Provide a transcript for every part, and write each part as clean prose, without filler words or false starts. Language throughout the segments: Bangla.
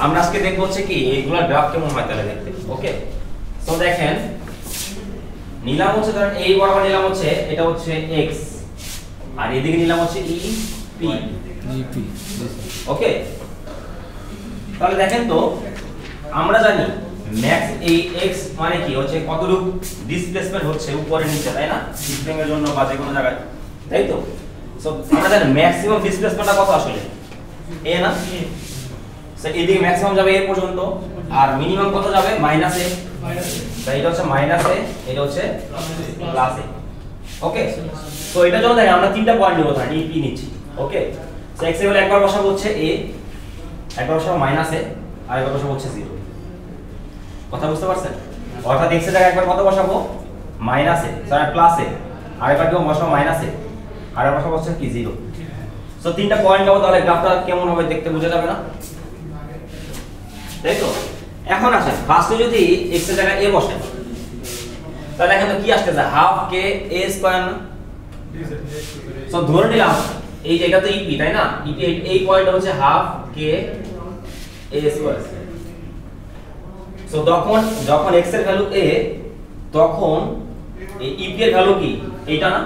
আমরা আজকে দেখব হচ্ছে কি এইগুলা গ্রাফ কেমন হয় তাহলে দেখতে। ওকে, সো দেখেন নিলাম হচ্ছে ধরেন এই বরাবর নিলাম হচ্ছে এটা হচ্ছে x আর এদিকে নিলাম হচ্ছে e p ওকে। তাহলে দেখেন তো আমরা জানি ম্যাক্স এই x মানে কি হচ্ছে কতটুকু ডিসপ্লেসমেন্ট হচ্ছে উপরে নিচে, তাই না? স্প্রিং এর জন্য বা যে কোনো জায়গায়, তাই তো? সো আমরা জানি ম্যাক্সিমাম ডিসপ্লেসমেন্টটা কত আসলে a না। সো এদিকে ম্যাক্সিমাম যাবে a পর্যন্ত আর মিনিমাম কত যাবে মাইনাস a। তাই এটা হচ্ছে মাইনাস a, এটা হচ্ছে প্লাস a। ওকে, তো এটার জন্য দেখেন আমরা তিনটা পয়েন্ট নেব, ধরেন e p নিচ্ছি। ওকে, সো x এর হলে একবার বসাবো হচ্ছে a, একবার বসাবো মাইনাস a আর একবার বসাবো হচ্ছে 0। কথা বুঝতে পারছেন? অর্থাৎ x এর জায়গায় একবার কত বসাবো minus a sorry plus a আর একবার কেউ বসাবো মাইনাস a আর একবার বসাবো হচ্ছে কি 0। সো তিনটা পয়েন্ট পাবো, তাহলে গ্রাফটা কেমন হবে দেখতে বোঝা যাবে না? তাই তো? এখন আসেন ফার্স্টে যদি x এর জায়গায় a বসেন তাহলে এখন তো কি আসতেছে হাফ k a স্কয়ার না। সো ধরে নিলাম এই জায়গা তো ep তাই না, ep এই পয়েন্ট হচ্ছে half k a square. So যখন x এর ভ্যালু a তখন এই ep এর ভ্যালু কি এইটা না।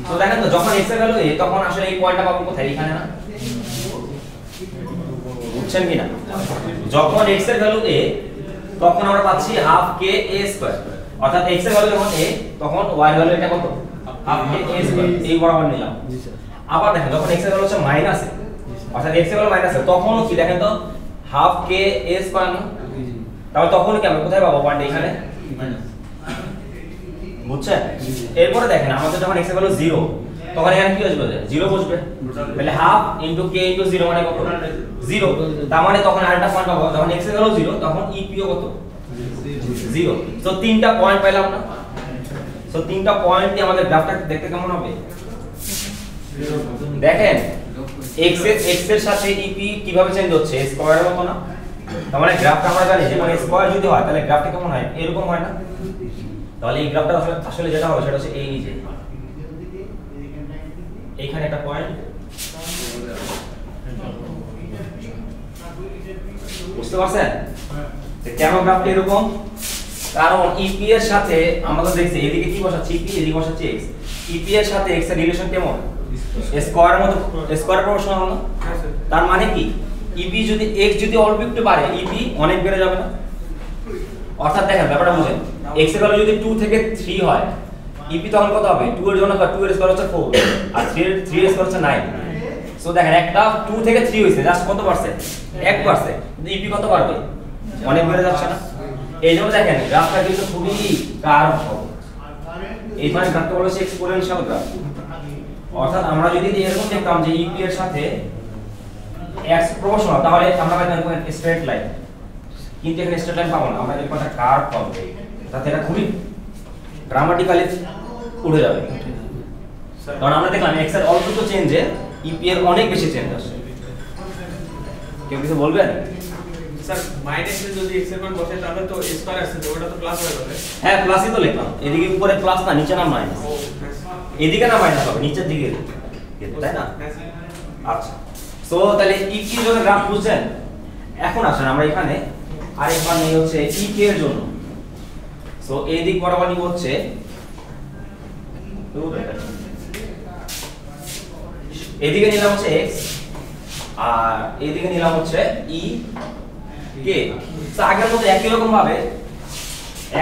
তো দেখেন তো যখন x এর ভ্যালু a তখন আসলে এই পয়েন্টটা পাবো কোথায়, এখানে না? বুঝছেন কি না? যখন x এর ভ্যালু a তখন আমরা পাচ্ছি হাফ k a স্কয়ার, অর্থাৎ x এর ভ্যালু যখন a তখন y এর ভ্যালু এটা কত হাফ k a স্কয়ার, এই বরাবর নিলাম। জি স্যার। আবার দেখেন যখন x এর ভ্যালু হচ্ছে মাইনাস a অর্থাৎ x এর ভ্যালু মাইনাস a তখন কি দেখেন তো হাফ k a স্কয়ার না। তাহলে তখন কি আমরা কোথায় পাবো পয়েন্ট এখানে মাইনাস। বুঝছেন? এরপরে দেখেন আমাদের যখন x এর ভ্যালু 0 তখন এখানে কি আসবে 0 বসবে, তাহলে হাফ ইনটু k ইনটু 0 মানে কত 0। তার মানে তখন আরেকটা পয়েন্ট পাবো যখন x এর ভ্যালু 0 তখন ep ও কত 0। সো তিনটা পয়েন্ট পাইলাম না। সো তিনটা পয়েন্ট দিয়ে আমাদের গ্রাফটা দেখতে কেমন হবে দেখেন x এর সাথে ep কিভাবে চেঞ্জ হচ্ছে স্কয়ারের মত না। তার মানে গ্রাফটা আমরা জানি যে মানে স্কয়ার যদি হয় তাহলে গ্রাফটা কেমন হয় এরকম হয় না। তাহলে এই গ্রাফটা আসলে যেটা হবে সেটা হচ্ছে এই যে এখানে একটা পয়েন্ট, বুঝতে পারছেন কেন গ্রাফটা এরকম? কারণ ep এর সাথে আমরা তো দেখছি এদিকে কি বসাচ্ছি ep, এদিকে বসাচ্ছি x। ep এর সাথে x এর রিলেশন কেমন স্কয়ারের মতো, স্কয়ার প্রপোর্শনাল না। তার মানে কি ep যদি x যদি অল্প একটু বাড়ে ep অনেক বেড়ে যাবে না। অর্থাৎ দেখেন ব্যাপারটা বুঝেন, x এর ভ্যালু যদি 2 থেকে 3 হয় ep তখন কত হবে 2 এর জন্য 2 এর স্কয়ার হচ্ছে 4 আর 3 এর স্কয়ার হচ্ছে 9। সো দেখেন একটা 2 থেকে 3 হইছে জাস্ট কত পারসেন্ট 1%, কিন্তু ep কত বাড়বে অনেক বেড়ে যাচ্ছে না। এই জন্য দেখেন গ্রাফটা কিন্তু খুবই কার্ভ হবে, এই ধরনের গ্রাফটা বলা হচ্ছে এক্সপোনেনশিয়াল গ্রাফ। অর্থাৎ আমরা যদি এরকম দেখতাম যে ep এর সাথে x প্রপোর্শনাল তাহলে আমরা পাইতাম স্ট্রেট লাইন, কিন্তু এখানে স্ট্রেট লাইন পাবো না, আমরা এরকম একটা কার্ভ পাবো। তাতে এটা খুবই ড্রামাটিক্যালি উড়ে যাবে, কারণ আমরা দেখলাম x এর অল্প তো চেঞ্জে ep এর অনেক বেশি চেঞ্জ আসে। কেউ কিছু বলবেন? স্যার মাইনাস এ যদি x এর মান বসে তাহলে তো স্কয়ার আসছে, তো ওটা তো প্লাস হয়ে যাবে। হ্যাঁ প্লাসই তো লিখলাম, এদিকে উপরে প্লাস না নিচে না মাইনাস, এদিকে না মাইনাস হবে নিচের দিকে, তাই না? আচ্ছা, সো তাহলে ep এর জন্য গ্রাফ বুঝছেন। এখন আসেন আমরা এখানে আরেকবার নিয়ে হচ্ছে ep এর জন্য। সো এই দিক বরাবর নিব হচ্ছে এদিকে নিলাম হচ্ছে x আর এদিকে নিলাম হচ্ছে e k। সো আগের মতো একই রকম ভাবে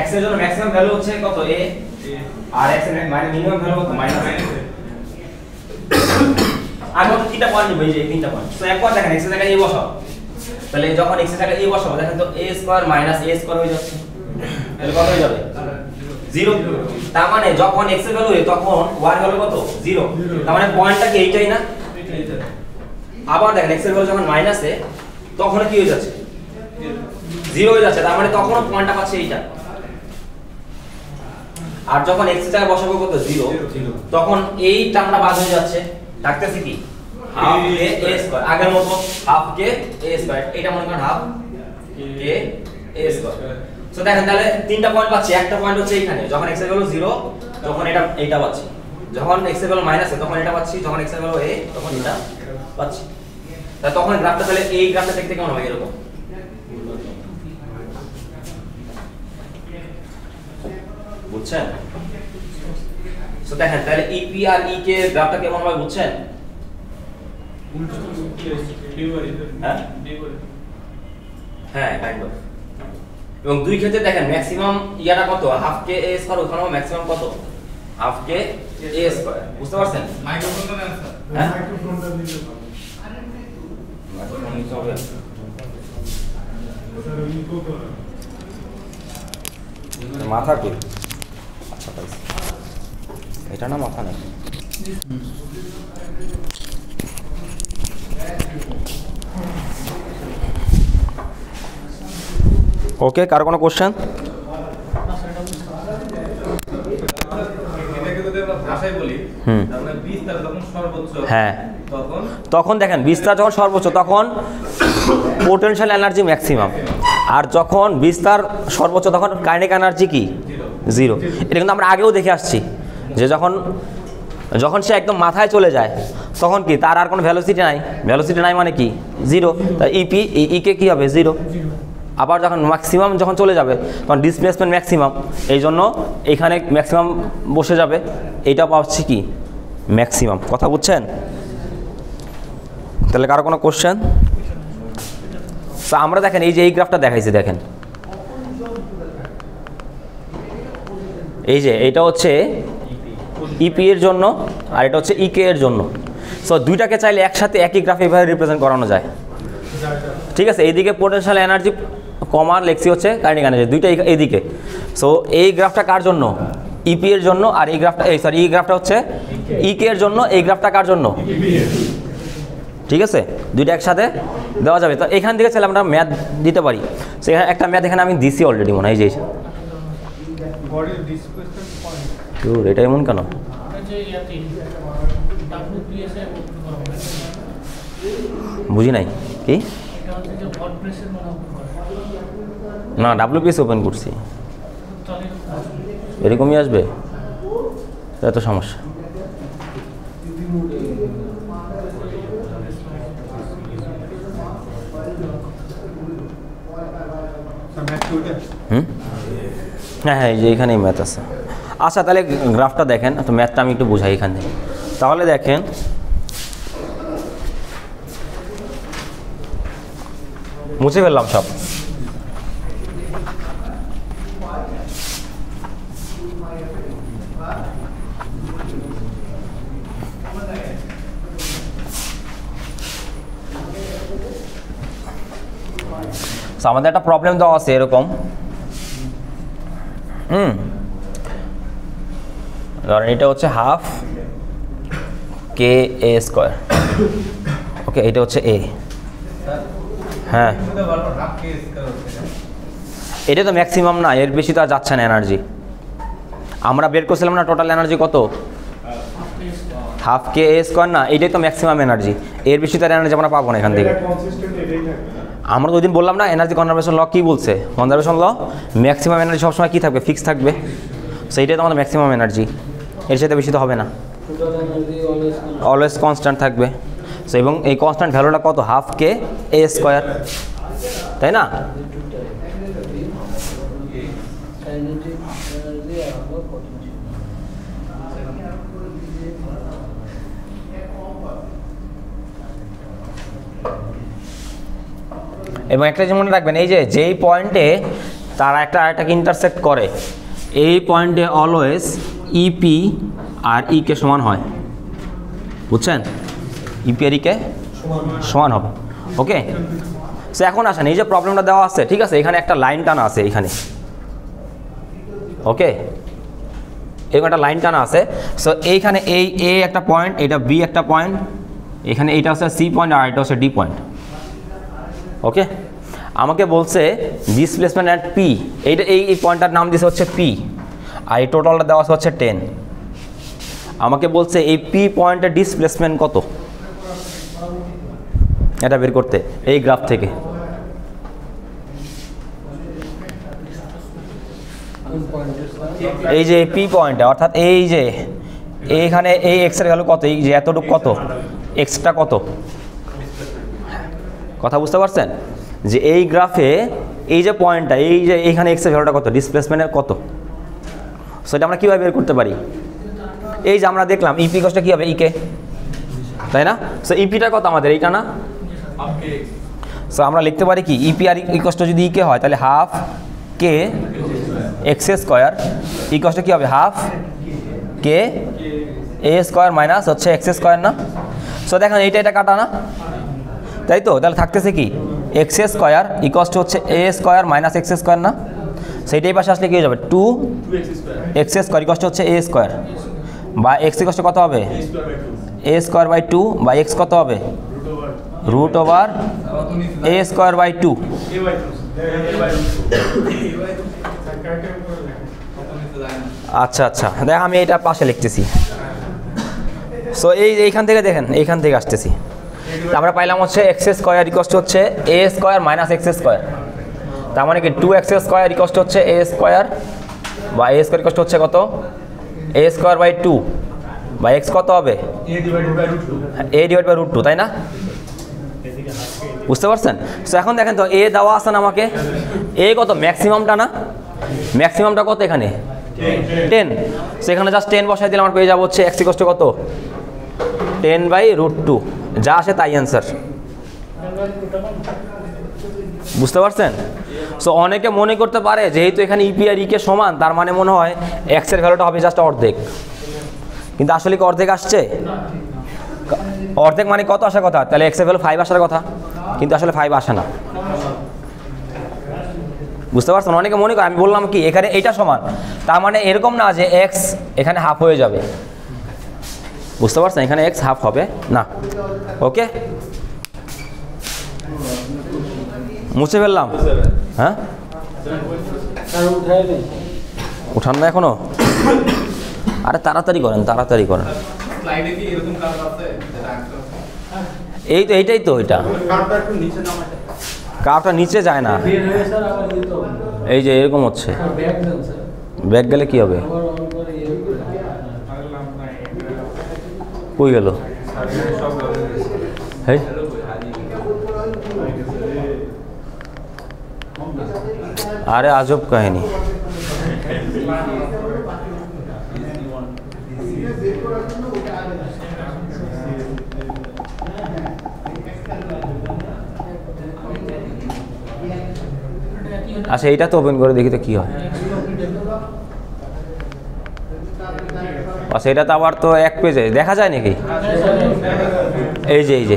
x এর জন্য ম্যাক্সিমাম ভ্যালু হচ্ছে কত a আর x এর মিনিমাম ভ্যালু কত মাইনাস a। আগে তো তিনটা পয়েন্ট নিব, এই যে তিনটা পয়েন্ট। সো একবার দেখেন x এর জায়গায় a বসাও, তাহলে যখন x এর জায়গায় a বসাবো দেখেন তো a square minus a square হয়ে যাচ্ছে, তাহলে কত হয়ে যাবে 0। তার মানে যখন x এর ভ্যালু হয় তখন y এর ভ্যালু কত 0। তার মানে পয়েন্টটা কি এইটাই না। আবার দেখেন x এর ভ্যালু যখন মাইনাস a তখন কি হয়ে যাচ্ছে 0 হয়ে যাচ্ছে, তার মানে তখনও পয়েন্টটা পাচ্ছে এইটা। আর যখন x এর জায়গায় বসাবো কত 0 তখন এই টার্মটা বাদ হয়ে যাচ্ছে, থাকতেছে কি হাফ k a স্কয়ার, আগের মতো হাফ k a স্কয়ার, এটা মনে করেন half k a square. So দেখেন তাহলে তিনটা পয়েন্ট পাচ্ছি, একটা পয়েন্ট হচ্ছে এখানে যখন x এর ভ্যালু 0 তখন এটা পাচ্ছি, যখন x এর ভ্যালু মাইনাস a তখন এটা পাচ্ছি, যখন x এর ভ্যালু a তখন এটা পাচ্ছি। তখন গ্রাফটা তাহলে এই গ্রাফটা দেখতে কেমন হবে? এরকম। বুঝছেন? তো দেখেন তাহলে ইপি আর ইকে গ্রাফটা কেমন হবে বুঝছেন? হ্যাঁ হ্যাঁ কাইন্ড অফ। এবং দুই ক্ষেত্রে দেখেন ম্যাক্সিমাম ইয়াটা কত, হাফ কে এ স্কয়ার, ওখানেও ম্যাক্সিমাম কত, হাফ কে এ স্কয়ার। বুঝতে পারছেন? মাইক্রোফোনটা নেন স্যার। হ্যাঁ মাইক্রোফোনটা দিতে হবে। মাইক্রোফোন নিতে হবে। স্যার ইকো করে। মাথা কই? আচ্ছা পাইছি। এটা না মাথা নেই। ওকে, কার কোনো কোশ্চেন? এটাকে যদি আমরা ভাষায় বলি, তাহলে বিস্তার যখন সর্বোচ্চ, হ্যাঁ তখন তখন দেখেন বিস্তার যখন সর্বোচ্চ তখন পোটেনশিয়াল এনার্জি ম্যাক্সিমাম, আর যখন বিস্তার সর্বোচ্চ তখন কাইনেটিক এনার্জি কি? জিরো। এটা কিন্তু আমরা আগেও দেখে আসছি যে যখন সে একদম মাথায় চলে যায় তখন কি তার আর কোনো ভ্যালোসিটি নাই, ভ্যালোসিটি নাই মানে কি? জিরো। তাই ইপি ইকে কি হবে? জিরো। আবার যখন ম্যাক্সিমাম যখন চলে যাবে তখন ডিসপ্লেসমেন্ট ম্যাক্সিমাম, এই জন্য এইখানে ম্যাক্সিমাম বসে যাবে, এইটা পাচ্ছি কি? ম্যাক্সিমাম। কথা বুঝছেন? তাহলে কারো কোনো কোশ্চেন? আমরা দেখেন এই যে এই গ্রাফটা দেখাইছি, দেখেন এই যে এইটা হচ্ছে ইপি এর জন্য আর এটা হচ্ছে ইকে এর জন্য। সো দুইটাকে চাইলে একসাথে একই গ্রাফে এভাবে রিপ্রেজেন্ট করানো যায়। ঠিক আছে, এইদিকে পোটেনশিয়াল এনার্জি কমা লেখছি হচ্ছে কাইনেটিক এনার্জি, দুইটা এইদিকে। সো এই গ্রাফটা কার জন্য? ইপি এর জন্য, আর এই গ্রাফটা এই গ্রাফটা হচ্ছে ইকে এর জন্য। এই গ্রাফটা কার জন্য? ঠিক আছে, দুইটা একসাথে দেওয়া যাবে। তো এখান থেকে চাইলে আমরা ম্যাথ দিতে পারি। সেখানে একটা ম্যাথ এখানে আমি দিছি অলরেডি মনে হয়, যে বডির ডিসপ্লেসমেন্ট পয়েন্ট। তোর এটা এমন কেন? বুঝি নাই কি? না ডাব্লিউপিএস ওপেন করছি, এরকমই আসবে, এত সমস্যা। হ্যাঁ হ্যাঁ, এই যে এখানেই ম্যাথ আছে। আচ্ছা তাহলে গ্রাফটা দেখেন, তো ম্যাথটা আমি একটু বোঝাই এখান থেকে। তাহলে দেখেন মুছে ফেললাম সব। আমাদের একটা প্রবলেম দেওয়া আছে এরকম, ধরেন এটা হচ্ছে হাফ কে এ স্কোয়ার। ওকে, এটা হচ্ছে এ। হ্যাঁ এটা তো ম্যাক্সিমাম না, এর বেশি তো আর যাচ্ছে না এনার্জি। আমরা বের করছিলাম না টোটাল এনার্জি কত? হাফ কে এ স্কোয়ার না, এটাই তো ম্যাক্সিমাম এনার্জি। এর বেশি তো এনার্জি আমরা পাবো না এখান থেকে। আমরা তো ওই দিন বললাম না এনার্জি কনজারভেশন ল কী বলছে? কনজারভেশন ল ম্যাক্সিমাম এনার্জি সবসময় কী থাকবে? ফিক্স থাকবে। সেইটাই তো আমাদের ম্যাক্সিমাম এনার্জি, এর সাথে বেশি তো হবে না, অলওয়েজ কনস্ট্যান্ট থাকবে। সো এবং এই কনস্ট্যান্ট ভ্যালুটা কত? হাফ কে এ স্কোয়ার, তাই না? এবং একটা যে মনে রাখবেন, এই যে যেই পয়েন্টে তারা আরেকটাকে ইন্টারসেক্ট করে, এই পয়েন্টে অলওয়েজ ইপি আর ইকে সমান হয়। বুঝছেন? ইপি আর ইকে সমান হবে। ওকে, সো এখন আসেন এই যে প্রবলেমটা দেওয়া আছে, ঠিক আছে, এখানে একটা লাইন টানা আছে এখানে। ওকে, এরকম একটা লাইন টানা আছে। সো এইখানে এই এ একটা পয়েন্ট, এটা বি একটা পয়েন্ট, এখানে এইটা হচ্ছে সি পয়েন্ট আর এটা হচ্ছে ডি পয়েন্ট। ওকে, আমাকে বলছে ডিসপ্লেসমেন্ট অ্যাট পি, এইটা এই পয়েন্টটার নাম দিয়েছে হচ্ছে পি, আর এই টোটালটা দেওয়া আছে হচ্ছে 10। আমাকে বলছে এই পি পয়েন্টের ডিসপ্লেসমেন্ট কত, এটা বের করতে এই গ্রাফ থেকে। এই যে পি পয়েন্টে, অর্থাৎ এই যে এইখানে এই এক্স এর ভ্যালু কত, এই যে এতটুকু কত, এক্সটা কত, কথা বুঝতে পারছেন? যে এই গ্রাফে এই যে পয়েন্টটা, এই যে এইখানে এক্সের ভ্যালুটা কত, ডিসপ্লেসমেন্টের কত, সেটা আমরা কীভাবে বের করতে পারি? এই যে আমরা দেখলাম ইপি কস্টটা কী হবে, ইকে, তাই না? সো ইপিটা কত আমাদের, এইটা না? সো আমরা লিখতে পারি কি, ইপি আর ইকস্ট যদি ইকে হয় তাহলে হাফ কে এক্স স্কোয়ার ইকস্টটা কী হবে, হাফ কে এ স্কোয়ার মাইনাস হচ্ছে এক্স স্কোয়ার না? সো দেখেন এইটা এটা কাটা না, তাই তো? তাহলে থাকতেছে কি, এক্স স্কোয়ার ইকস্ট হচ্ছে এ স্কোয়ার মাইনাস এক্স স্কোয়ার না? সেইটাই পাশে আসলে কী হয়ে যাবে, 2 এক্স স্কোয়ার ইকস্ট হচ্ছে এ স্কোয়ার, বা এক্স ইকস্ট কত হবে, এ স্কোয়ার বাই 2, বা এক্স কত হবে, root over a square by 2। আচ্ছা আচ্ছা, দেখ আমি এটা পাশে লিখতেছি। সো এইখান থেকে দেখেন, এইখান থেকে আসতেছি, আমরা পাইলাম হচ্ছে এক্স স্কোয়ার ইকস্ট হচ্ছে এ স্কোয়ার মাইনাস এক্স স্কোয়ার, তার মানে কি 2x স্কোয়ার ইকস্ট হচ্ছে এ স্কোয়ার, বা এ স্কোয়ার ইকস্ট হচ্ছে কত, এ স্কোয়ার বাই 2, বা এক্স কত হবে, এ ডিভাইড বাই রুট 2, তাই না? বুঝতে পারছেন? সো এখন দেখেন তো, এ দেওয়া আছে না আমাকে, এ কত, ম্যাক্সিমামটা না? ম্যাক্সিমামটা কত এখানে, 10। সেখানে জাস্ট 10 বসাই দিলে আমার পেয়ে যাবো হচ্ছে এক্স ইকস্ট কত, 10 বাই রুট 2, যা আসে তাই অ্যান্সার। বুঝতে পারছেন? সো অনেকে মনে করতে পারে যেহেতু এখানে ইপি আর ইকে সমান, তার মানে মনে হয় এক্সের ভ্যালুটা হবে জাস্ট অর্ধেক, কিন্তু আসলে কি অর্ধেক আসছে? অর্ধেক মানে কত আসার কথা, তাহলে এক্সের ভ্যালু 5 আসার কথা, কিন্তু আসলে 5 আসে না। বুঝতে পারছেন? অনেকে মনে করে, আমি বললাম কি এখানে এইটা সমান, তার মানে এরকম না যে এক্স এখানে হাফ হয়ে যাবে। বুঝতে পারছেন? এখানে এক্স হাফ হবে না। ওকে, মুছে ফেললাম। হ্যাঁ, উঠান না এখনো? আরে তাড়াতাড়ি করেন, তাড়াতাড়ি করেন। এই তো, এইটাই তো, এটা কাপটা নিচে যায় না, এই যে এরকম হচ্ছে। ব্যাগ গেলে কি হবে, কই গেল? আরে আজব কাহিনী। আচ্ছা, এইটা তো ওপেন করে দেখি তো কি হয়। আচ্ছা, এটা তো আবার তো এক পেজে দেখা যায় নাকি? এই যে এই যে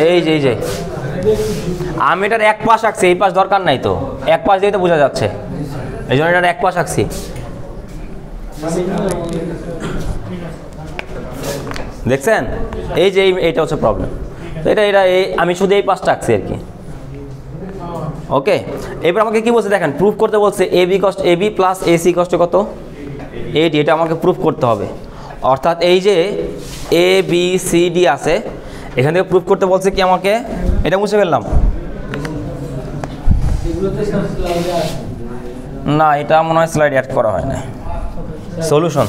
এই যে এই যে আমি এটার এক পাশ আঁকছি, এই পাশ দরকার নাই তো, এক পাশ দিয়ে তো বোঝা যাচ্ছে, এই জন্য এটার এক পাশ আঁকছি। দেখছেন? এই যে এইটা হচ্ছে প্রবলেম। এটা এটা আমি শুধু এই পাশটা আঁকছি আর কি। ওকে, এবার আমাকে কি বলছে দেখেন, প্রুফ করতে বলছে এবি প্লাস এসি কষ্ট কত, এইটি, এটা আমাকে প্রুফ করতে হবে। অর্থাৎ এই যে এ বি সি ডি আছে, এখান থেকে প্রুফ করতে বলছে কি আমাকে, এটা মুছে ফেললাম না, এটা মনে হয় স্লাইড অ্যাড করা হয় না। সলিউশন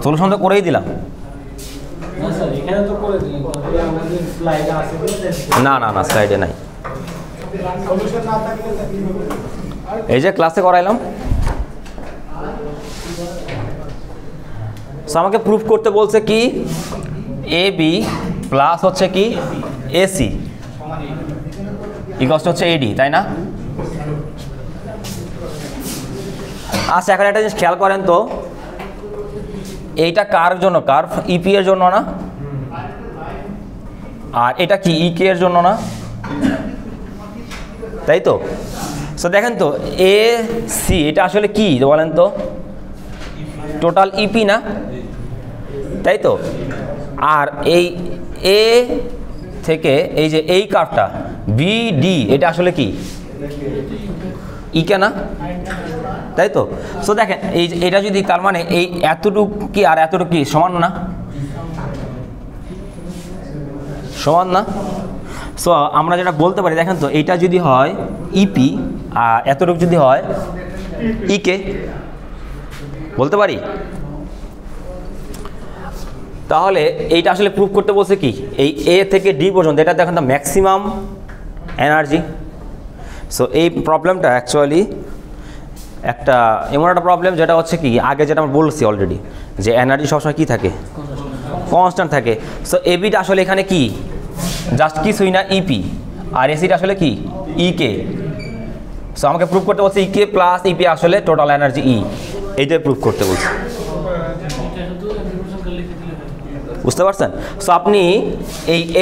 সলিউশন তো করেই দিলাম। না না না, স্লাইডে নাই, এই যে ক্লাসে করাইলাম। আমাকে প্রুফ করতে বলছে কি, এ বি প্লাস হচ্ছে কি এসি ইকুয়াল হচ্ছে এডি, তাই না? আচ্ছা, এখন একটা জিনিস খেয়াল করেন তো, এইটা কার জন্য, কার্ভ ইপি এর জন্য না, আর এটা কি ইকে এর জন্য না, তাই তো? সো দেখেন তো, এ সি এটা আসলে কি বলেন তো, টোটাল ইপি না, তাই তো? আর এই এ থেকে এই যে এই কার্ভটা বিডি, এটা আসলে কি ইকে না, তাই তো? সো দেখেন এই এটা যদি, তার মানে এই এতটুকু কি আর এতটুকু কি সমান না, সমান না? সো আমরা যেটা বলতে পারি, দেখেন তো, এইটা যদি হয় ইপি আর এতটুকু যদি হয় ইকে, বলতে পারি। তাহলে এইটা আসলে প্রুভ করতে বলছে কি, এই এ থেকে ডি পর্যন্ত এটা দেখেন, দ্য ম্যাক্সিমাম এনার্জি। সো এই প্রবলেমটা অ্যাকচুয়ালি একটা এমন একটা প্রবলেম যেটা হচ্ছে কি, আগে যেটা আমরা বলছি অলরেডি, যে এনার্জি সবসময় কী থাকে, কনস্ট্যান্ট থাকে। সো এবিটা আসলে এখানে কি, জাস্ট কিছুই না ইপি, আর এসিটা আসলে কি ইকে। সো আমাকে প্রুভ করতে বলছে ইকে প্লাস ইপি আসলে টোটাল এনার্জি ই, এইটাই প্রুভ করতে বলছে। বুঝতে পারছেন? সো আপনি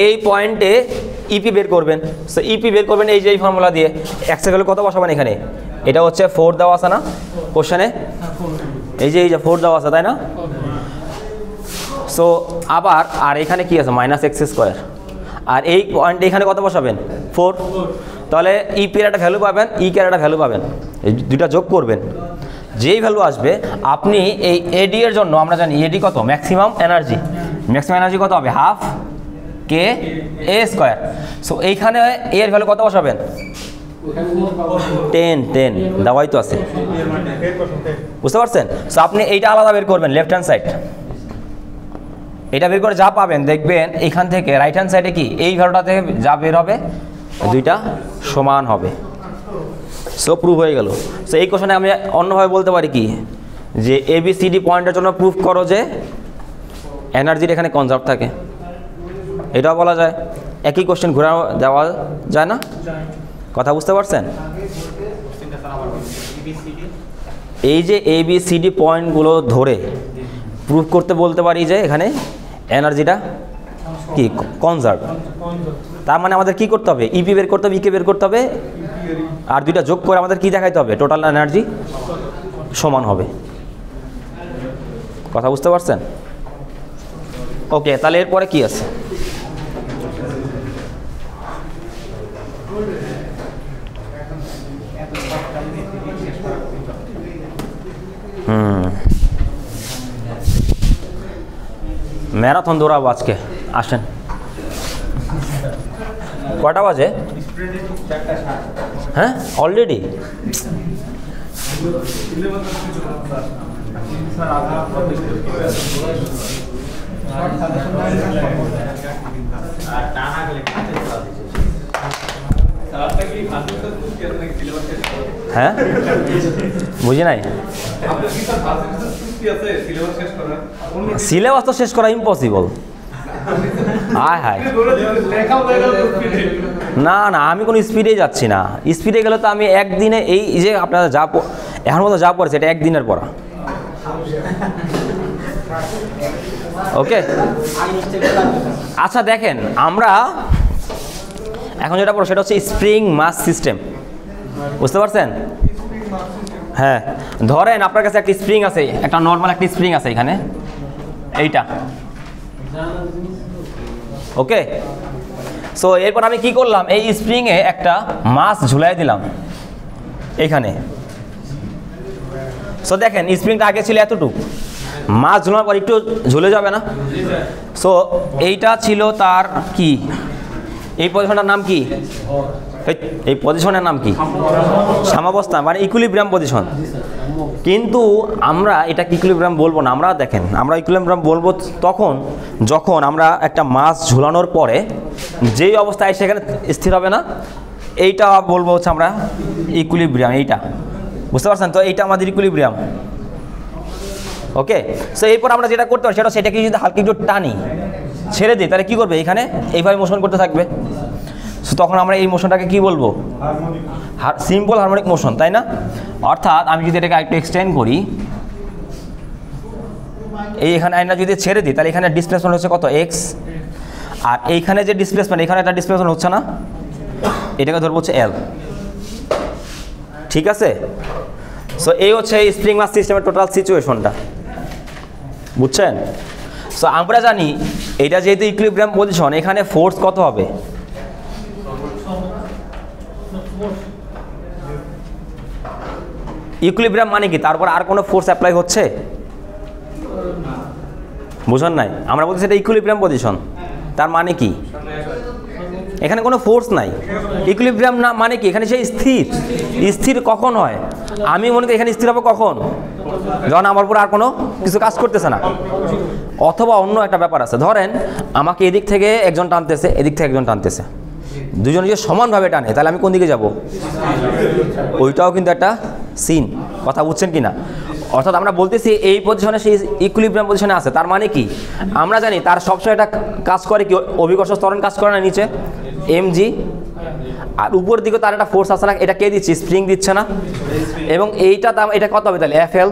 এই পয়েন্টে ইপি বের করবেন। সো ইপি বের করবেন এই যে এই ফর্মুলা দিয়ে। এক্সাগেলে কত বসাবেন এখানে, এটা হচ্ছে 4 দেওয়া আছে না কোশ্চেনে, এই যে 4 দেওয়া আছে তাই না। সো আবার আর এখানে কি আছে -x², আর এই পয়েন্টে এখানে কত বসাবেন 4। তাহলে ইপি এর একটা ভ্যালু পাবেন, ই কে একটা ভ্যালু পাবেন, এই দুইটা যোগ করবেন, যেই ভ্যালু আসবে আপনি এই এডি এর জন্য আমরা জানি এডি কত, ম্যাক্সিমাম এনার্জি। ম্যাক্সিমাম এনার্জি কত হবে, ½ k² সো এইখানে এর ভ্যালু কত বসাবেন 10 দেওয়াই তো আছে, বুঝতে পারছেন? সো আপনি এইটা আলাদা বের করবেন লেফট হ্যান্ড সাইড, এটা বের করে যা পাবেন দেখবেন এখান থেকে রাইট হ্যান্ড সাইডে কি এই ভ্যালুটা থেকে যা বের হবে দুইটা সমান হবে। সো প্রুভ হয়ে গেল। সো এই কোশ্চেনে আমি অন্যভাবে বলতে পারি কি, যে ABCD পয়েন্টের জন্য প্রুভ করো যে এনার্জির এখানে কনজার্ভ থাকে, এটাও বলা যায়। একই কোশ্চেন ঘুরে দেওয়া যায় না, কথা বুঝতে পারছেন? এই যে ABCD পয়েন্টগুলো ধরে প্রুভ করতে বলতে পারি যে এখানে এনার্জিটা কি কনজার্ভ। তার মানে আমাদের কি করতে হবে, ইপি বের করতে হবে, ইকে বের করতে হবে, আর দুইটা যোগ করে আমাদের কি দেখাইতে হবে, টোটাল এনার্জি সমান হবে। কথা বুঝতে পারছেন? ওকে, তাহলে এরপরে কি আছে? ম্যারাথন দৌড়াবো আজকে, আসেন। কটা বাজে? হ্যাঁ অলরেডি? হ্যাঁ বুঝি নাই, সিলেবাস তো শেষ করা ইম্পসিবল। হায় হায়, না না আমি কোনো স্পিডেই যাচ্ছি না। স্পিডে গেলে তো আমি একদিনে এই যে আপনারা যা এখন মতো যা পড়েছে এটা একদিনের পড়া। ওকে আচ্ছা দেখেন, আমরা এখন যেটা পড়ো সেটা হচ্ছে স্প্রিং মাস সিস্টেম, বুঝতে পারছেন? হ্যাঁ ধরেন আপনার কাছে একটা স্প্রিং আছে, একটা নর্মাল একটা স্প্রিং আছে এখানে, এইটা। ওকে সো এরপর আমি কি করলাম, এই স্প্রিংয়ে একটা মাস ঝুলাই দিলাম এইখানে। সো দেখেন স্প্রিংটা আগে ছিল এতটুকু, মাস ঝুলানোর পর একটু ঝুলে যাবে না। সো এইটা ছিল তার কি, এই পজিশনটার নাম কি, এই পজিশনের নাম কি, সাম্যাবস্থা, মানে ইকুইলিব্রিয়াম পজিশন। কিন্তু আমরা এটা ইকুইলিব্রিয়াম বলবো না, আমরা দেখেন আমরা ইকুইলিব্রিয়াম বলবো তখন যখন আমরা একটা মাস ঝুলানোর পরে যেই অবস্থায় সেখানে স্থির হবে না, এইটা বলবো হচ্ছে আমরা ইকুইলিব্রিয়াম। এইটা বুঝতে পারছেন তো, এইটা আমাদের ইকুইলিব্রিয়াম। ওকে সো এরপর আমরা যেটা করতে পারি সেটাকে যদি হালকা একটু টানি ছেড়ে দিই, তাহলে কী করবে, এখানে এইভাবে মোশন করতে থাকবে। সো তখন আমরা এই মোশনটাকে কি বলবো, সিম্পল হারমোনিক মোশন, তাই না? অর্থাৎ আমি যদি এটাকে একটু এক্সটেন্ড করি, এইখানে আইনা যদি ছেড়ে দিই তাহলে এখানে ডিসপ্লেসমেন্ট হচ্ছে কত, এক্স, আর এইখানে যে ডিসপ্লেসমেন্ট, এখানে একটা ডিসপ্লেসমেন্ট হচ্ছে না, এটাকে ধরবো হচ্ছে এল। ঠিক আছে? সো এই হচ্ছে এই স্প্রিং মাস সিস্টেমের টোটাল সিচুয়েশনটা, বুঝছেন? সো আমরা জানি এটা যেহেতু ইকুইলিব্রিয়াম পজিশন, এখানে ফোর্স কত হবে, ইকুইলিব্রিয়াম মানে কি, তারপর আর কোনো ফোর্স অ্যাপ্লাই হচ্ছে, বুঝুন নাই? আমরা বলছি এটা ইকুইলিব্রিয়াম পজিশন, তার মানে কি এখানে কোনো ফোর্স নাই। ইকুইলিব্রিয়াম না মানে কি, এখানে সেই স্থির। স্থির কখন হয়, আমি মনে করি এখানে স্থির হবে কখন, যখন আমার উপর আর কোনো কিছু কাজ করতেছে না। অথবা অন্য একটা ব্যাপার আছে, ধরেন আমাকে এদিক থেকে একজন টানতেছে, এদিক থেকে একজন টানতেছে, দুজন যদি সমানভাবে টানে তাহলে আমি কোন দিকে যাব? ওইটাও কিন্তু একটা সিন। কথা বুঝছেন কি না? অর্থাৎ আমরা বলতেছি এই পজিশনে সেই ইকুইলিব্রিয়াম পজিশনে আছে, তার মানে কি আমরা জানি তার সবসময় একটা কাজ করে কি, অভিকর্ষ ত্বরণ কাজ করে না নিচে mg, আর উপর দিকে তার একটা ফোর্স আছে না, এটা কে দিচ্ছে? স্প্রিং দিচ্ছে না? এবং এইটা এটা কত হবে তাহলে? FL।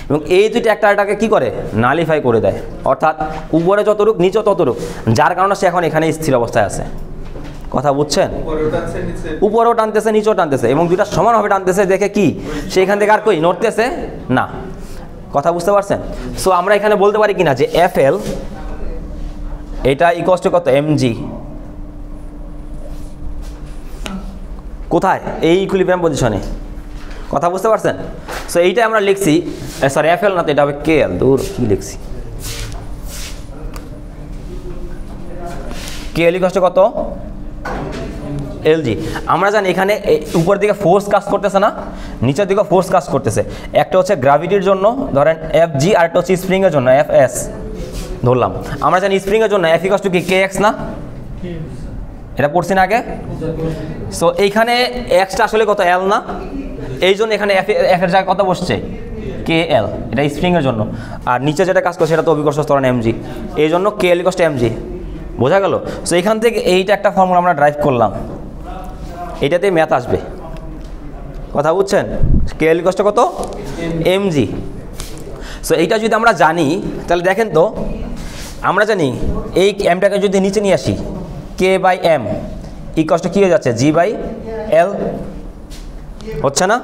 এবং এই দুইটা একটাকে কি করে? নালিফাই করে দেয়, অর্থাৎ উপরে যতটুক নিচে ততটুক, যার কারণে সে এখন এখানে স্থির অবস্থায় আছে। কথা বুঝছেন? উপরেও টানতেছে নিচেও টানতেছে এবং দুইটা সমানভাবে টানতেছে, দেখে কি সেখান থেকে আর কই নড়তেছে না। কথা বুঝতে পারছেন? সো আমরা এখানে বলতে পারি কিনা যে FL এটা ইকুয়ালস টু কত? mg। কোথায়? এই ইকুইলিব্রিয়াম পজিশনে। কথা বুঝতে পারছেন? সো এইটা আমরা লিখছি, সরি FL না তো, এটা হবে KL। দূর কি লিখছি, KL ইকুয়ালস টু কত? LG। আমরা জানি এখানে উপর দিকে ফোর্স কাজ করতেছে না, নিচের দিকে ফোর্স কাজ করতেছে। একটা হচ্ছে গ্র্যাভিটির জন্য ধরেন FG, আর একটা হচ্ছে স্প্রিংয়ের জন্য FS ধরলাম। আমরা জানি স্প্রিংয়ের জন্য F ইকুয়ালস টু কি? KX না? এটা পড়ছি না আগে? সো এইখানে এক্সটা আসলে কত? L না? এই জন্য এখানে F এর জায়গায় কত বসছে? KL। এটা স্প্রিংয়ের জন্য। আর নিচে যেটা কাজ করছে সেটা তো অভিকর্ষ ত্বরণ mg, এই জন্য KL ইকুয়ালস টু mg। বোঝা গেল? সো এখান থেকে এইটা একটা ফর্মুলা আমরা ড্রাইভ করলাম, এটাতে ম্যাথ আসবে। কথা বুঝছেন? KL ইকুয়ালস টু কত? mg। সো এইটা যদি আমরা জানি তাহলে দেখেন তো, আমরা জানি এই mটাকে যদি নিচে নিয়ে আসি, K/m ইকুয়ালস টু কি হয়ে যাচ্ছে? G/L হচ্ছে না?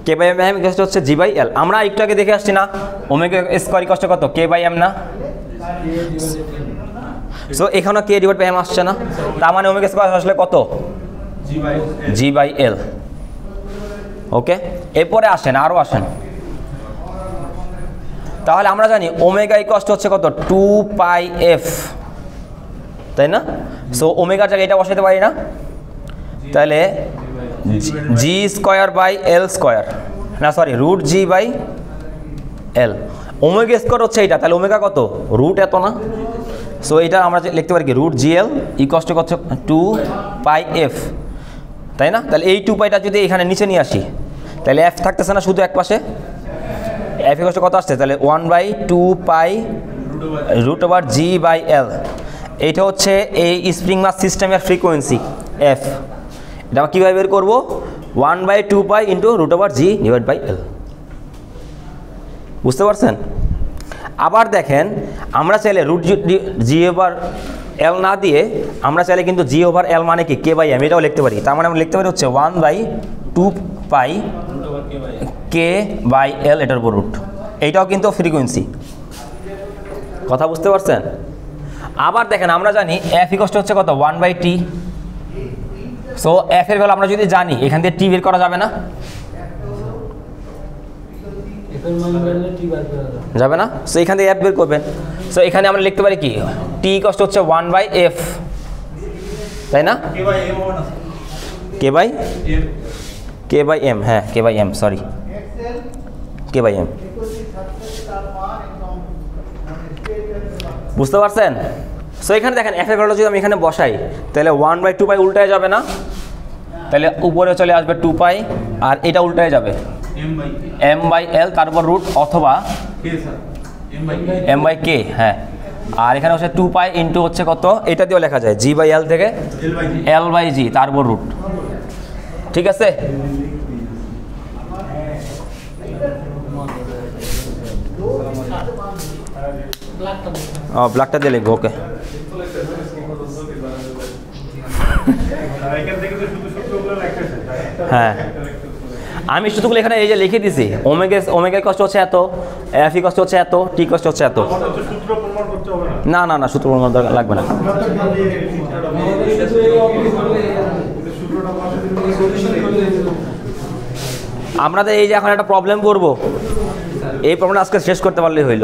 K/m ইকুয়ালস টু হচ্ছে G/L। আমরা একটু আগে দেখে আসছি না, ওমেগা স্কয়ার ইকুয়ালস টু কত? K/m না? সো এখানে K/m আসছে না, তার মানে ওমেগা স্কয়ার আসলে কত? G/L। ওকে, এরপরে আসেন, আরও আসেন। তাহলে আমরা জানি ওমেগা ইকুয়ালস টু হচ্ছে কত? 2πf, তাই না? সো ওমেগার জায়গায় এটা বসাইতে পারি না, তাহলে G²/L², না সরি √G/L। ওমেগা স্কয়ার হচ্ছে এটা, তাহলে ওমেগা কত? রুট এত না? সো এটা আমরা লিখতে পারি কি? √GL ইকুয়ালস টু কত? 2πf, তাই না? তাহলে এই 2πটা যদি এখানে নিচে নিয়ে আসি তাহলে F থাকতেছে না শুধু এক পাশে? F ইকুয়ালস টু কত আসছে তাহলে? 1/2π √G/L। এইটা হচ্ছে এই স্প্রিং মাস সিস্টেমের ফ্রিকোয়েন্সি F। এটা আমরা কীভাবে বের করবো? 1/2π ইন্টু √G/L। বুঝতে পারছেন? আবার দেখেন, আমরা চাইলে √G/L না দিয়ে আমরা চাইলে কিন্তু G/L মানে কি? K/m এটাও লিখতে পারি। তার মানে আমরা লিখতে পারি হচ্ছে 1/2π K/L এটার উপর রুট। এইটাও কিন্তু ফ্রিকোয়েন্সি। কথা বুঝতে পারছেন? আবার দেখেন, আমরা জানি F ইকুয়ালস টু হচ্ছে কত? 1/T। সো F এর ভ্যালু আমরা যদি জানি, এখান থেকে T বের করা যাবে না? যাবে না? সো এখান থেকে F বের করবেন। সো এখানে আমরা লিখতে পারি কি? T ইকুয়ালস টু হচ্ছে 1/F, তাই না? K/m, হ্যাঁ K/m, সরি K/m। বুঝতে পারছেন? সো এখানে দেখেন F এর ভ্যালু যদি আমি এখানে বসাই তাহলে 1/2π উল্টায় যাবে না? তাহলে উপরে চলে আসবে 2π, আর এটা উল্টায় যাবে m/l, তার উপর রুট, অথবা m/k। হ্যাঁ, আর এখানে হচ্ছে 2π ইন্টু হচ্ছে কত? এটা দিয়েও লেখা যায় G/L থেকে L/G, তার উপর রুট। ঠিক আছে? ব্ল্যাকটা দিয়ে লিখবো। ওকে, হ্যাঁ আমি সূত্রগুলো এখানে এই যে লিখে দিছি। ওমেগা কষ্ট হচ্ছে এত, F কষ্ট হচ্ছে এত, T কষ্ট হচ্ছে এত। না না না, সূত্র প্রমাণ লাগবে না। আপনাদের এই যে এখন একটা প্রবলেম করবো, এই প্রবলেমটা আজকে শেষ করতে পারলেই হইল,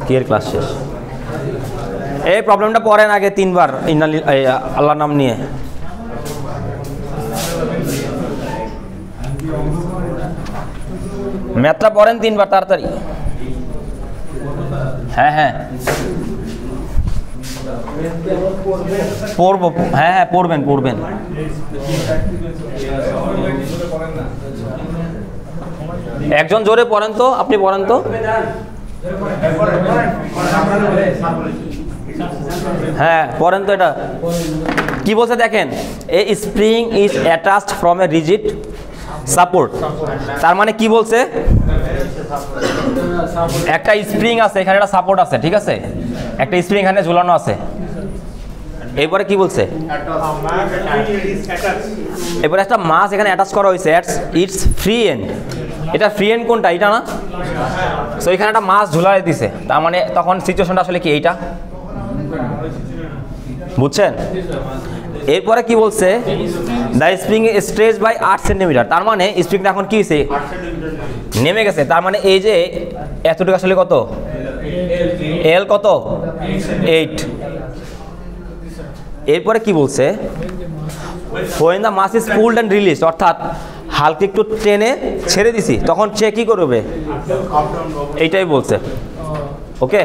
কি এর ক্লাস শেষ। এই প্রবলেমটা পড়েন আগে 3 বার আল্লাহর নাম নিয়ে। ম্যাথটা পড়েন 3 বার তাড়াতাড়ি। হ্যাঁ হ্যাঁ পড়বো, হ্যাঁ হ্যাঁ পড়বেন পড়বেন। একজন জোরে পড়েন তো, আপনি পড়েন তো। হ্যাঁ পড়েন তো, এটা কি বলছে দেখেন, a spring is attached from a rigid support. তার মানে কি বলছে, একটা স্প্রিং আছে এখানে, একটা সাপোর্ট আছে, ঠিক আছে, একটা স্প্রিং এখানে ঝুলানো আছে। এরপরে কি বলছে, এরপরে একটা মাস এখানে অ্যাটাচ করা হয়েছে, ইটস ফ্রি এন্ড। এটা ফ্রি এন্ড কোনটা, এটা না? সো এখানে একটা মাস ঝুলাই দিছে, তার মানে তখন সিচুয়েশনটা আসলে কি এইটা, বুঝছেন? এরপরে কি বলছে, the spring stretch by 8 centimetre. তার মানে স্প্রিংটা এখন কি হয়েছে, নেমে গেছে। তার মানে এই যে এতটুকু আসলে কত, এল কত, 8। এরপরে কি বলছে, when the mass is pulled and released, অর্থাৎ হালকা একটু টেনে ছেড়ে দিছি, তখন সে কি করবে, এইটাই বলছে। ওকে,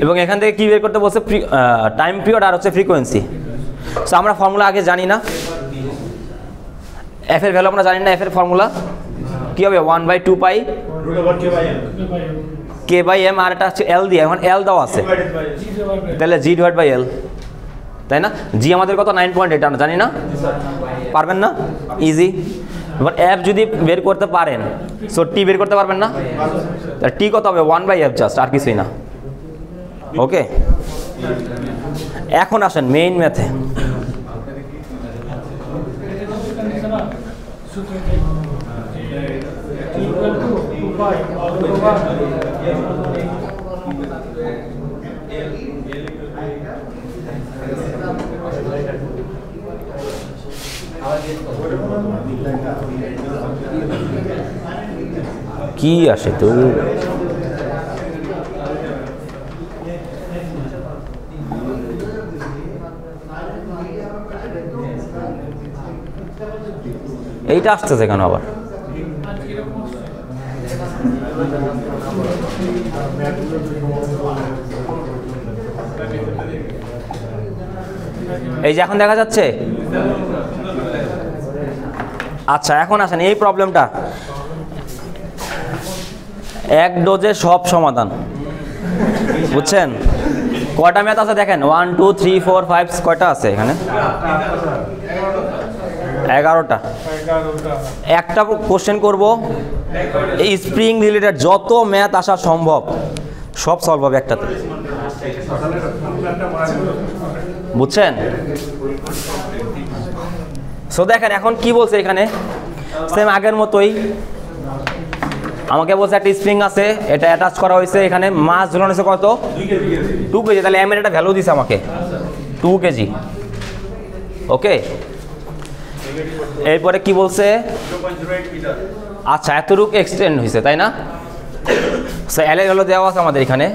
এবং এখান থেকে কি বের করতে বলছে, টাইম পিরিয়ড আর হচ্ছে ফ্রিকোয়েন্সি। সো আমরা ফর্মুলা আগে জানি না, এফ এর ভ্যালু আমরা জানি না। এফ এর ফর্মুলা কি হবে, 1/2 পাই কে বাই এম, আর এটা হচ্ছে এল দিয়ে, এখন এল দেওয়া আছে, তাহলে জি ডিভাইড বাই এল, তাই না? জি আমাদের কত, 9.8, আমরা জানি না, পারবেন না, ইজি। এবার এফ যদি বের করতে পারেন, সো টি বের করতে পারবেন না, তাহলে টি কত হবে, 1/f জাস্ট, আর কিছুই না। ওকে, এখন আসেন মেইন ম্যাথে। কি আসে তো, এইটা আসতেছে কেন আবার? এই যে এখন দেখা যাচ্ছে। আচ্ছা এখন আসেন এই প্রবলেমটা, এক ডোজে সব সমাধান, বুঝছেন? কয়টা ম্যাথ আছে দেখেন, 1 2 3 4 5, কয়টা আছে এখানে, 11টা। একটা কোশ্চেন করব, এই স্প্রিং রিলেটেড যত ম্যাথ আসা সম্ভব সব সলভ হবে একটাতে, বুঝছেন? সো দেখেন এখন কি বলছে এখানে, সেম আগের মতোই আমাকে বলছে একটা স্প্রিং আছে, এটা অ্যাটাচ করা হয়েছে, এখানে মাস ঝুলানো হয়েছে কত, 2 কেজি। তাহলে এম এর একটা ভ্যালু দিছে আমাকে 2 কেজি। ওকে, এরপরে কি বলছে, আচ্ছা এতটুকু এক্সটেন্ড হয়েছে, তাই না? সো এল এর ভ্যালু দেওয়া আছে আমাদের এখানে,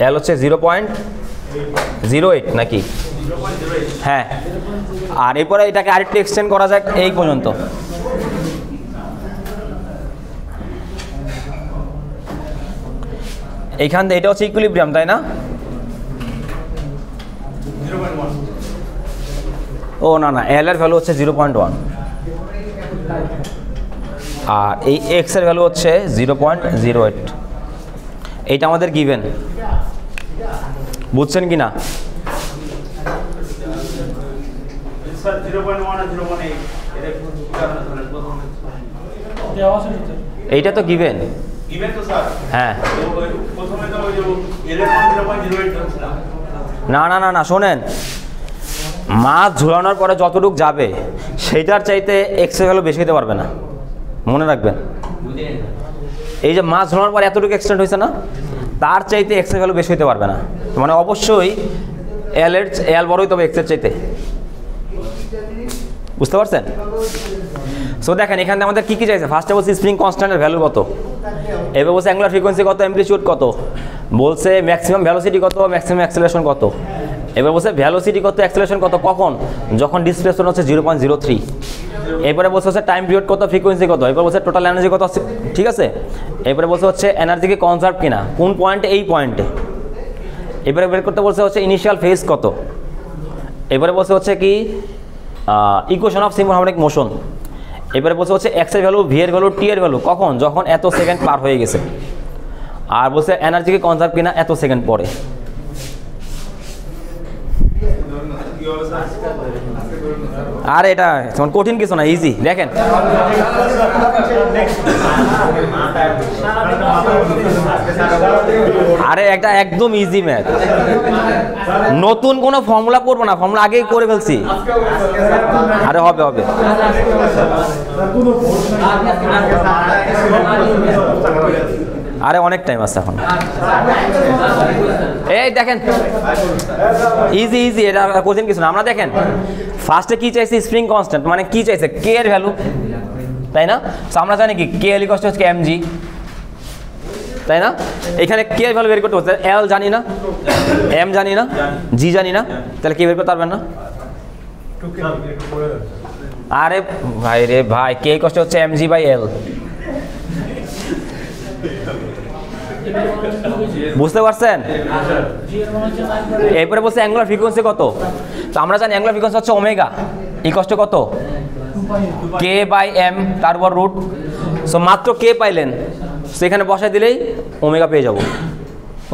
এল হচ্ছে 0.08 নাকি, হ্যাঁ। আর এরপরে এটাকে আরেকটু এক্সটেন্ড করা যাক এই পর্যন্ত। এইখান থেকে এটা হচ্ছে ইকুইলিব্রিয়াম, তাই না? ও না না, এল এর ভ্যালু হচ্ছে 0.1, আর এই এক্স এর ভ্যালু হচ্ছে 0.08। এইটা আমাদের গিভেন, বুঝছেন কি না? এইটা তো গিভেন, হ্যাঁ। না না না না, শোনেন, মাছ ঝুলানোর পরে যতটুকু যাবে সেইটার চাইতে এক্স এর ভ্যালু বেশি হতে পারবে না, মনে রাখবেন। এই যে মাছ ঝুলানোর পরে এতটুকু এক্সটেন্ড হয়েছে না, তার চাইতে এক্স এর ভ্যালু বেশি হতে পারবে না, মানে অবশ্যই এল বড় হইতে হবে এক্স এর চাইতে, বুঝতে পারছেন? সো দেখেন এখানে আমাদের কি কি চাইছে, ফার্স্টে বলছে স্প্রিং কনস্ট্যান্টের ভ্যালু কত, এবার বলছে অ্যাঙ্গুলার ফ্রিকোয়েন্সি কত, অ্যামপ্লিটিউড কত, বলছে ম্যাক্সিমাম ভেলোসিটি কত, ম্যাক্সিমাম অ্যাক্সেলারেশন কত। এবার বলছে ভেলোসিটি কত, অ্যাক্সেলারেশন কত, কখন, যখন ডিসপ্লেসমেন্ট হচ্ছে 0.03। এরপরে বলছে হচ্ছে টাইম পিরিয়ড কত, ফ্রিকোয়েন্সি কত, এরপর বলছে টোটাল এনার্জি কত, ঠিক আছে। এরপরে বলছে হচ্ছে এনার্জিকে কনজার্ভ কিনা কোন পয়েন্টে, এই পয়েন্টে। এবারে বের করতে বলছে হচ্ছে ইনিশিয়াল ফেজ কত। এবারে বলছে হচ্ছে কি equation of simple harmonic motion. এবারে বলছে হচ্ছে এক্স এর ভ্যালু, ভি এর ভ্যালু, টি এর ভ্যালু কখন, যখন এত সেকেন্ড পার হয়ে গেছে। আর বলছে এনার্জিকে কনজার্ভ কিনা এত সেকেন্ড পরে। আর এটা যেমন কঠিন কিছু না, ইজি। দেখেন আরে একটা একদম ইজি ম্যাথ, নতুন কোনো ফর্মুলা করবো না, ফর্মুলা আগেই করে ফেলছি। আরে হবে হবে, আরে অনেক টাইম আছে এখন। এই দেখেন ইজি ইজি, এটা কোশ্চেন কিছু না। আমরা দেখেন ফার্স্টে কি চাইছি, স্প্রিং কনস্ট্যান্ট, মানে কি চাইছে, কে এর ভ্যালু, তাই না? তো আমরা জানি কি কে এল ইকুয়াল টু হচ্ছে এমজি, তাই না? এখানে কে এর ভ্যালু বের করতে হচ্ছে, এল জানি না, এম জানি না, জি জানি না, তাহলে কে বের করতে পারবেন না? আরে ভাই রে ভাই, কে কষ্ট হচ্ছে এমজি বাই এল, বুঝতে পারছেন? এরপরে বলছে অ্যাঙ্গুলার ফ্রিকোয়েন্সি কত। তো আমরা জানি অ্যাঙ্গুলার ফ্রিকোয়েন্সি হচ্ছে ওমেগা ইকুয়াল টু কত, কে বাই এম তার উপর রুট। সো মাত্র কে পাইলেন, সেখানে বসাই দিলেই ওমেগা পেয়ে যাব।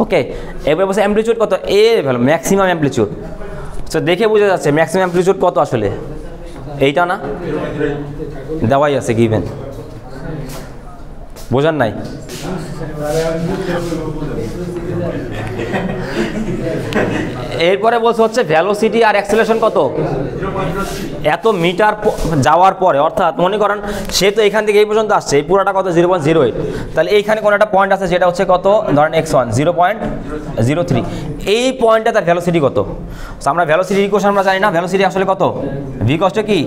ওকে, এরপরে বলছে অ্যামপ্লিটিউড কত, a value maximum amplitude. So দেখে বোঝা যাচ্ছে ম্যাক্সিমাম অ্যামপ্লিটিউড কত আসলে, এইটা না, দেওয়াই আছে গিভেন, বোঝার নাই? এরপরে বলছে হচ্ছে ভেলোসিটি আর অ্যাক্সেলারেশন কত, এত মিটার যাওয়ার পরে, অর্থাৎ মনে করেন সে তো এখান থেকে এই পর্যন্ত আসছে, এই পুরোটা কত 0.08, তাহলে এইখানে কোনো একটা পয়েন্ট আছে যেটা হচ্ছে কত, ধরেন x1 0.03, এই পয়েন্টটা তার ভেলোসিটি কত। তো আমরা ভেলোসিটি ইকুয়েশন আমরা জানি না, ভেলোসিটি আসলে কত, ভি কষ্ট কি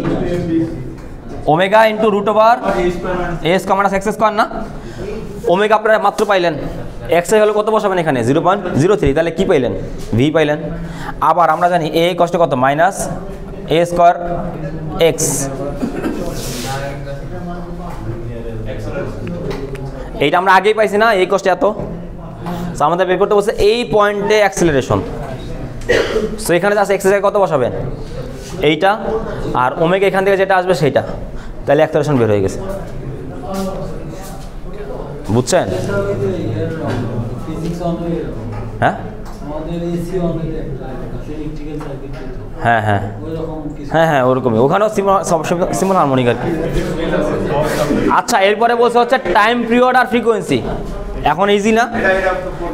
ওমেগা ইন্টু রুট ওভার এ স্কয়ার মাইনাস এক্স স্কয়ার না। ওমেগা আপনারা মাত্র পাইলেন, এক্স এর ভ্যালু কত বসাবেন এখানে 0.03, তাহলে কি পাইলেন, ভি পাইলেন। আবার আমরা জানি এ কষ্ট কত, মাইনাস এ স্কয়ার এক্স, এইটা আমরা আগেই পাইছি না, এই কষ্ট এত। সো আমাদের বের করতে বলছে এই পয়েন্টে অ্যাক্সেলারেশন। সো এখানে জাস্ট এক্স এর কত বসাবেন, এইটা, আর ওমেগা এখান থেকে যেটা আসবে সেইটা, তাহলে অ্যাক্সেলারেশন বের হয়ে গেছে। বুঝছেন? হ্যাঁ হ্যাঁ হ্যাঁ হ্যাঁ হ্যাঁ ওরকমই, ওখানেও সিম্পল হারমোনিক আর কি। আচ্ছা, এরপরে বলছে হচ্ছে টাইম পিরিয়ড আর ফ্রিকোয়েন্সি। এখন ইজি না,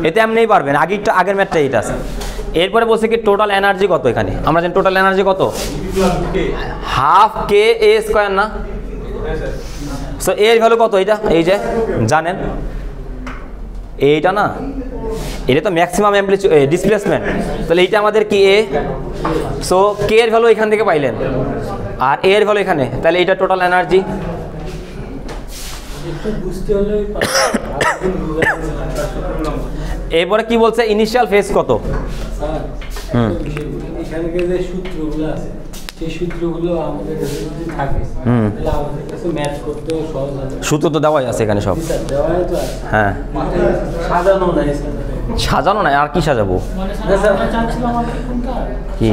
এতে এমনিই পারবেন, আগের ম্যাথটা এইটা আছে। এরপরে বলছে কি টোটাল এনার্জি কত, এখানে আমরা জানি টোটাল এনার্জি কত, হাফ কে এ স্কয়ার না। সো এর ভ্যালু কত, এইটা এই যে জানেন, এইটা না, এটা তো ম্যাক্সিমাম ডিসপ্লেসমেন্ট, তাহলে এইটা আমাদের কি এ। সো কে এর ভ্যালু এখান থেকে পাইলেন, আর এর ভ্যালু এখানে, তাহলে এইটা টোটাল এনার্জি। এরপরে কি বলছে ইনিশিয়াল ফেজ কত। এখানে যে সূত্রগুলো আছে সেই সূত্রগুলো আমাদের কাছে যদি থাকে তাহলে আমাদের কাছে ম্যাচ করতেও সহজ হবে। সূত্র তো দেওয়াই আছে এখানে সব, দেওয়াই তো আছে। হ্যাঁ, সাজানো নাই, সাজানো নাই, আর কি সাজাবো, কি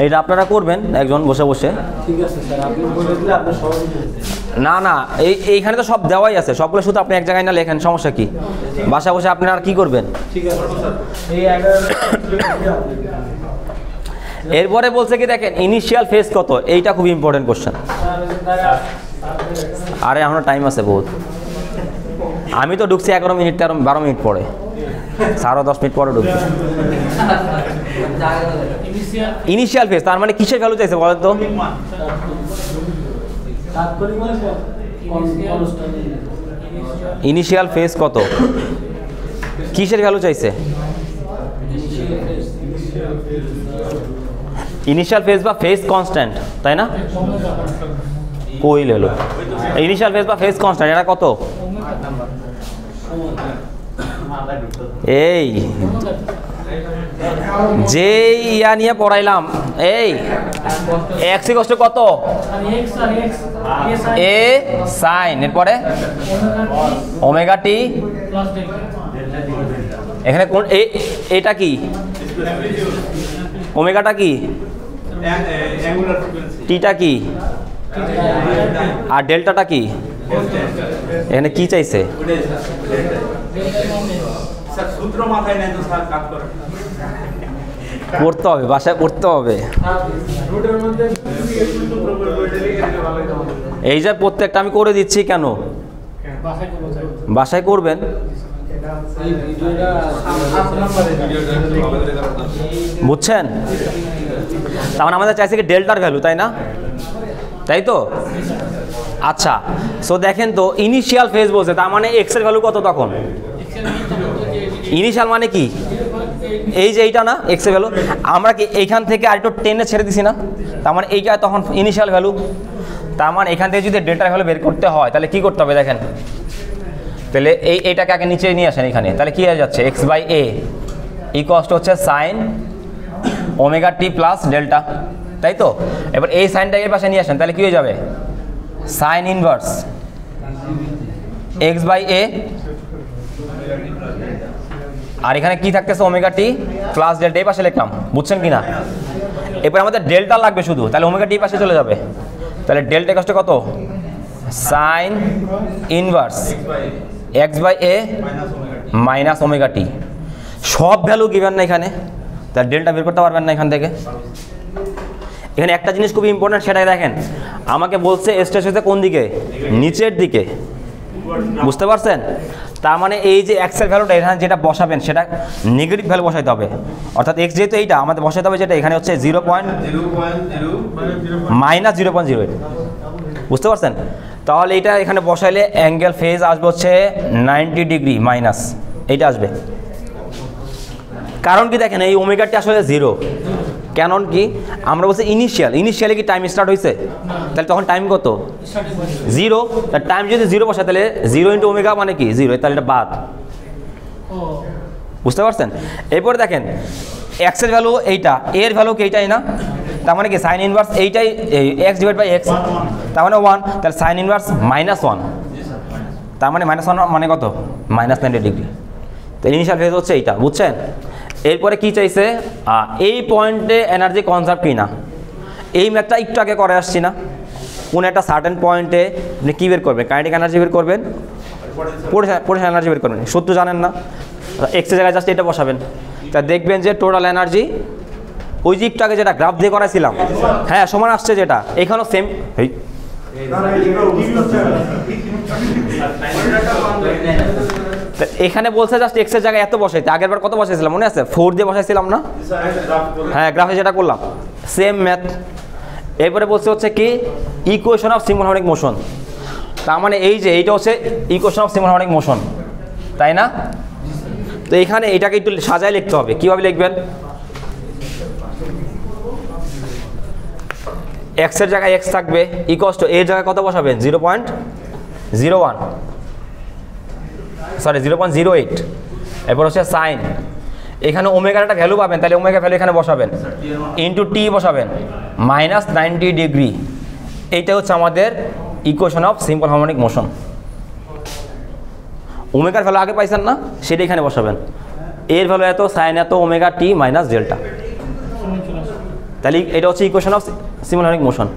এইটা আপনারা করবেন একজন বসে বসে। ঠিক আছে স্যার, আপনি বলে দিলে আপনি সহজে না না, এইখানে তো সব দেওয়াই আছে, সবগুলো শুধু আপনি এক জায়গায় না লেখেন, সমস্যা কি, বাসা বসে আপনি আর কি করবেন। ঠিক আছে স্যার, এই এরপরে বলছে কি দেখেন ইনিশিয়াল ফেজ কত, এইটা খুব ইম্পর্টেন্ট কোশ্চেন। আরে আমরা টাইম আছে বহুত, আমি তো ঢুকছি 11 মিনিট 12 মিনিট পরে, 10.5 মিনিট পরে ঢুকছি। ইনিশিয়াল ফেজ তার মানে কিসের ভ্যালু চাইছে বলেন তো, ইনিশিয়াল ফেজ কত, কিসের ভ্যালু চাইছে, ইনিশিয়াল ফেজ বা ফেজ কনস্ট্যান্ট, তাই না? কই লেলো ইনিশিয়াল ফেজ বা ফেজ কনস্ট্যান্ট, এটা কত, এই যে ইয়া নিয়ে পড়াইলাম এই x ইকুয়াল কত a sin এরপরে ওমেগা টি এখানে কোন এটা কি ওমেগাটা কি টিটা কি আর ডেল্টাটা কি এখানে কি চাইছে সূত্র মাথায় নেন তো স্যার কাজ করে পড়তে হবে বাসায় পড়তে হবে এই যে প্রত্যেকটা আমি করে দিচ্ছি কেন বাসায় করবেন বুঝছেন তার মানে আমাদের চাইছে কি ডেল্টার ভ্যালু তাই না তাই তো আচ্ছা সো দেখেন তো ইনিশিয়াল ফেজ বলছে তার মানে এক্স এর ভ্যালু কত তখন ইনিশিয়াল মানে কি এই যে এইটা না এক্স এর ভ্যালু আমরা কি এইখান থেকে আর একটু টেনে ছেড়ে দিছি না তার মানে এইটা তখন ইনিশিয়াল ভ্যালু তার মানে এখান থেকে যদি ডেল্টার ভ্যালু বের করতে হয় তাহলে কি করতে হবে দেখেন তাহলে এইটাকে আগে নিচে নিয়ে আসেন এখানে তাহলে কি হয়ে যাচ্ছে x by a equals to হচ্ছে sine omega t plus delta তাই তো এবার এই সাইনটা এর পাশে নিয়ে আসেন তাহলে কি হয়ে যাবে সাইন ইনভার্স এক্স বাই এ আর এখানে কি থাকতেছে ওমেগা টি প্লাস ডেল্টা এই পাশে লিখলাম বুঝছেন কি না এরপর আমাদের ডেল্টা লাগবে শুধু তাহলে ওমেগা টি পাশে চলে যাবে তাহলে ডেল্টা কষ্ট কত sine inverse X by A minus omega T সব ভ্যালু গিভেন না এখানে তাহলে ডেল্টা বের করতে পারবেন না এখান থেকে এখানে একটা জিনিস খুবই ইম্পর্টেন্ট সেটাই দেখেন আমাকে বলছে স্টেজ হচ্ছে কোন দিকে নিচের দিকে বুঝতে পারছেন তার মানে এই যে এক্স এর ভ্যালুটা এখানে যেটা বসাবেন সেটা নেগেটিভ ভ্যালু বসাইতে হবে অর্থাৎ এক্স যেহেতু এইটা আমাদের বসাইতে হবে যেটা এখানে হচ্ছে মাইনাস 0.08 বুঝতে পারছেন তাহলে এটা এখানে বসাইলে অ্যাঙ্গেল ফেজ আসবে হচ্ছে 90 ডিগ্রি মাইনাস এইটা আসবে কারণ কি দেখেন এই ওমেগাটি আসলে জিরো কারণ কি আমরা বলছি ইনিশিয়ালি কি টাইম স্টার্ট হয়েছে তাহলে তখন টাইম কত জিরো টাইম যদি জিরো বসে তাহলে 0 ইন্টু ওমেগা মানে কি জিরো তাহলে এটা বাদ বুঝতে পারছেন এরপরে দেখেন এক্স এর ভ্যালু এইটা এর ভ্যালু কি এইটাই না তার মানে কি সাইন ইনভার্স এইটাই এক্স ডিভাইড বাই এক্স তার মানে 1 তাহলে সাইন ইনভার্স -1 তার মানে -1 মানে কত -90 ডিগ্রি তো ইনিশিয়াল ফেজ হচ্ছে এইটা বুঝছেন এরপরে কি চাইছে এই পয়েন্টে এনার্জি কনজার্ভ কিনা এই ম্যাথটা একটু আগে করে আসছি না কোন একটা সার্টেন পয়েন্টে আপনি কী বের করবেন কাইনেটিক এনার্জি বের করবেন পোটেনশিয়াল এনার্জি বের করবেন সূত্র জানেন না এক্সের জায়গায় জাস্ট এটা বসাবেন তা দেখবেন যে টোটাল এনার্জি ওই যে একটু আগে যেটা গ্রাফ দিয়ে করাছিলাম হ্যাঁ সমান আসছে যেটা এখানেও সেম এখানে বলছে জাস্ট এক্স এর জায়গায় এত বসাইতে আগের বার কত বসাইছিলাম মনে আছে 4 দিয়ে বসাইছিলাম না হ্যাঁ গ্রাফে যেটা করলাম সেম ম্যাথ এরপরে বলছে হচ্ছে কি equation of simple harmonic motion তার মানে এই যে এইটা হচ্ছে equation of simple harmonic motion তাই না তো এখানে এটাকে একটু সাজায় লিখতে হবে কিভাবে লিখবেন এক্স এর জায়গায় এক্স থাকবে ইকুয়ালস টু এর জায়গায় কত বসাবেন 0.01 সরি 0.08 এরপর হচ্ছে সাইন এখানে ওমেগার একটা ভ্যালু পাবেন তাহলে ওমেগা ভ্যালু এখানে বসাবেন ইন্টু টি বসাবেন -90 ডিগ্রি এইটা হচ্ছে আমাদের equation of simple harmonic motion ওমেগার ভ্যালু আগে পাইছেন না সেটা এখানে বসাবেন এর ভ্যালু এত সাইন এত ওমেগা টি মাইনাস ডেল্টা তাহলে এটা হচ্ছে equation of simple harmonic motion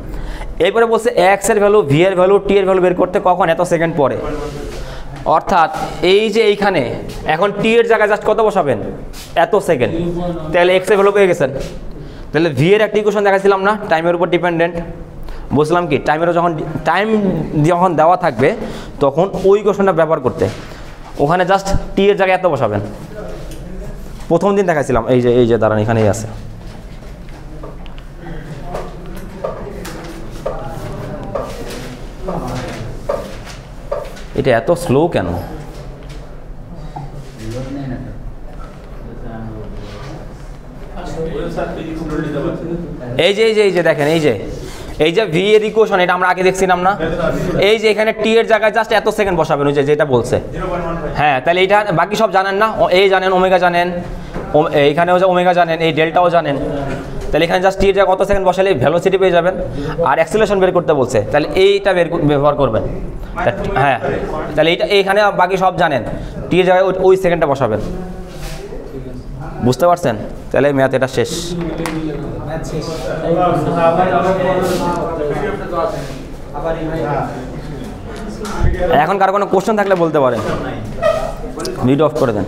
এরপরে বলছে এক্স এর ভ্যালু ভি এর ভ্যালু টি এর ভ্যালু বের করতে কখন এত সেকেন্ড পরে অর্থাৎ এই যে এইখানে এখন টি এর জায়গায় জাস্ট কত বসাবেন এত সেকেন্ড তাহলে এক্স এর ভ্যালু পেয়ে গেছেন তাহলে ভি এর একটা ইকুয়েশন দেখাছিলাম না টাইমের উপর ডিপেন্ডেন্ট বলছিলাম কি টাইমেরও যখন দেওয়া থাকবে তখন ওই ইকুয়েশনটা ব্যবহার করতে ওখানে জাস্ট টি এর জায়গায় এত বসাবেন প্রথম দিন দেখাছিলাম এই যে দাঁড়ান এখানেই আছে এটা এত স্লো কেন এই যে দেখেন এই যে ভি এর ইকুয়েশন এটা আমরা আগে দেখছিলাম না এই যে এখানে টি এর জায়গায় জাস্ট এত সেকেন্ড বসাবেন ওই যেটা বলছে হ্যাঁ তাহলে এটা বাকি সব জানেন না এই জানেন ওমেগা জানেন এইখানেও যে ওমেগা জানেন, এই ডেল্টাও জানেন, তাহলে এখানে জাস্ট টি এর জায়গায় কত সেকেন্ড বসালে ভেলোসিটি পেয়ে যাবেন। আর অ্যাক্সিলারেশন বের করতে বলছে, তাহলে এইটা ব্যবহার করবেন। হ্যাঁ, তাহলে এইখানে বাকি সব জানেন, টি এর জায়গায় ওই সেকেন্ডটা বসাবেন। বুঝতে পারছেন? তাহলে ম্যাথ এটা শেষ। এখন কারো কোনো কোশ্চেন থাকলে বলতে পারেন। ভিডিও অফ করে দেন।